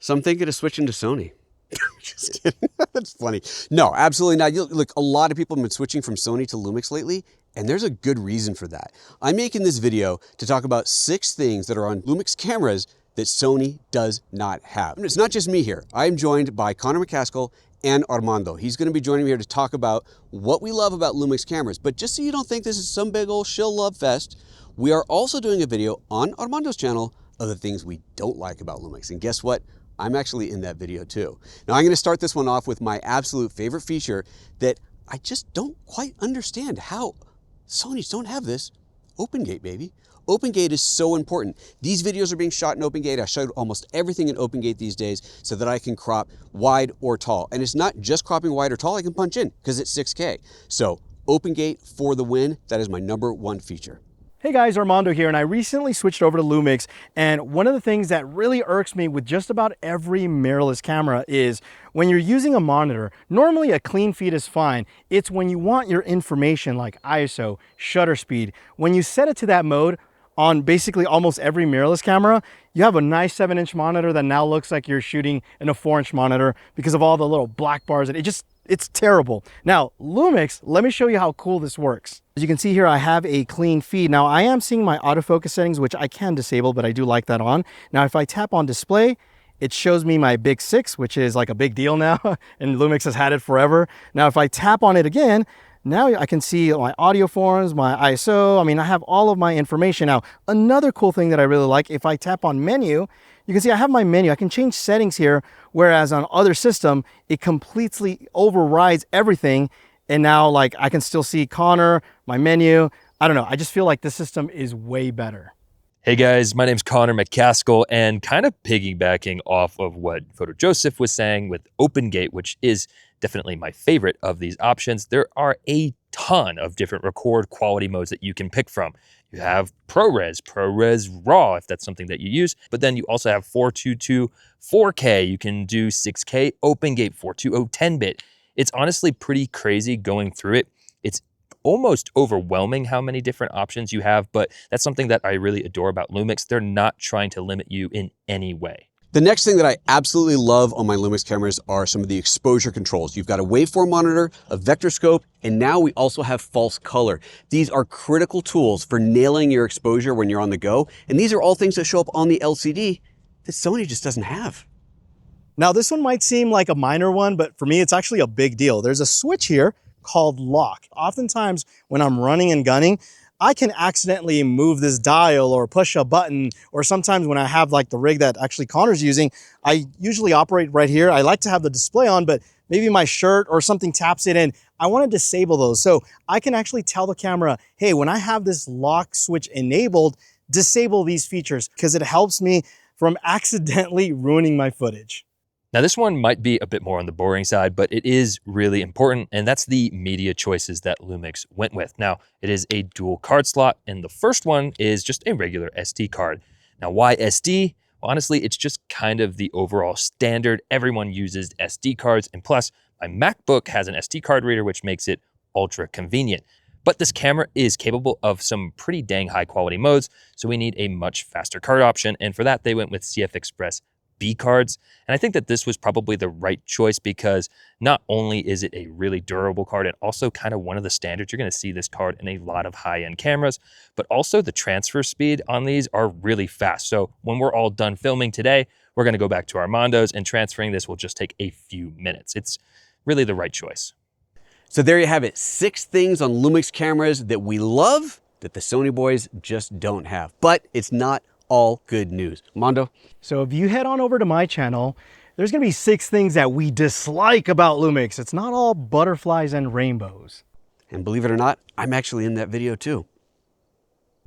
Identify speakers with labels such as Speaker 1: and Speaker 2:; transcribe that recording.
Speaker 1: So I'm thinking of switching to Sony. Just kidding. That's funny. No, absolutely not. Look, a lot of people have been switching from Sony to LUMIX lately, and there's a good reason for that. I'm making this video to talk about 6 things that are on LUMIX cameras that Sony does not have. And it's not just me here. I'm joined by Connor McCaskill and Armando. He's going to be joining me here to talk about what we love about LUMIX cameras. But just so you don't think this is some big old shill love fest, we are also doing a video on Armando's channel of the things we don't like about LUMIX. And guess what? I'm actually in that video too. Now I'm going to start this one off with my absolute favorite feature that I just don't quite understand how Sony's don't have this. OpenGate, baby. OpenGate is so important. These videos are being shot in OpenGate. I showed almost everything in OpenGate these days so that I can crop wide or tall. And it's not just cropping wide or tall, I can punch in because it's 6K. So OpenGate for the win. That is my #1 feature.
Speaker 2: Hey guys, Armando here, and I recently switched over to LUMIX, and one of the things that really irks me with just about every mirrorless camera is when you're using a monitor, normally a clean feed is fine. It's when you want your information like ISO, shutter speed, when you set it to that mode on basically almost every mirrorless camera, you have a nice 7-inch monitor that now looks like you're shooting in a 4-inch monitor because of all the little black bars, and it's terrible. Now, LUMIX, let me show you how cool this works. As you can see here, I have a clean feed. Now, I am seeing my autofocus settings, which I can disable, but I do like that on. Now, if I tap on display, it shows me my big 6, which is like a big deal now, and LUMIX has had it forever. Now, if I tap on it again, now I can see my audio forms, my ISO. I mean, I have all of my information. Now, another cool thing that I really like, if I tap on menu, you can see I have my menu. I can change settings here, whereas on other system, it completely overrides everything. And now like I can still see Connor, my menu. I don't know. I just feel like this system is way better.
Speaker 3: Hey guys, my name's Connor McCaskill, and kind of piggybacking off of what PhotoJoseph was saying with OpenGate, which is definitely my favorite of these options, there are a ton of different record quality modes that you can pick from. You have ProRes RAW, if that's something that you use, but then you also have 422 4K. You can do 6K OpenGate, 420 10-bit. It's honestly pretty crazy going through it. It's almost overwhelming how many different options you have, but that's something that I really adore about LUMIX. They're not trying to limit you in any way.
Speaker 1: The next thing that I absolutely love on my LUMIX cameras are some of the exposure controls. You've got a waveform monitor, a Vectorscope, and now we also have false color. These are critical tools for nailing your exposure when you're on the go. And these are all things that show up on the LCD that Sony just doesn't have.
Speaker 2: Now, this one might seem like a minor one, but for me, it's actually a big deal. There's a switch here called lock. Oftentimes when I'm running and gunning, I can accidentally move this dial or push a button, or sometimes when I have like the rig that actually Connor's using, I usually operate right here. I like to have the display on, but maybe my shirt or something taps it in. I want to disable those. So I can actually tell the camera, hey, when I have this lock switch enabled, disable these features because it helps me from accidentally ruining my footage.
Speaker 3: Now, this one might be a bit more on the boring side, but it is really important, and that's the media choices that LUMIX went with. Now, it is a dual card slot, and the first one is just a regular SD card. Now, why SD? Well, honestly, it's just kind of the overall standard. Everyone uses SD cards, and plus, my MacBook has an SD card reader, which makes it ultra convenient. But this camera is capable of some pretty dang high quality modes, so we need a much faster card option, and for that, they went with CFExpress B cards. And I think that this was probably the right choice because not only is it a really durable card and also kind of one of the standards, you're going to see this card in a lot of high-end cameras, but also the transfer speed on these are really fast. So when we're all done filming today, we're going to go back to Armando's and transferring this will just take a few minutes. It's really the right choice.
Speaker 1: So there you have it. 6 things on LUMIX cameras that we love that the Sony boys just don't have. But it's not all good news. Mondo?
Speaker 2: So if you head on over to my channel, there's gonna be 6 things that we dislike about LUMIX. It's not all butterflies and rainbows.
Speaker 1: And believe it or not, I'm actually in that video too.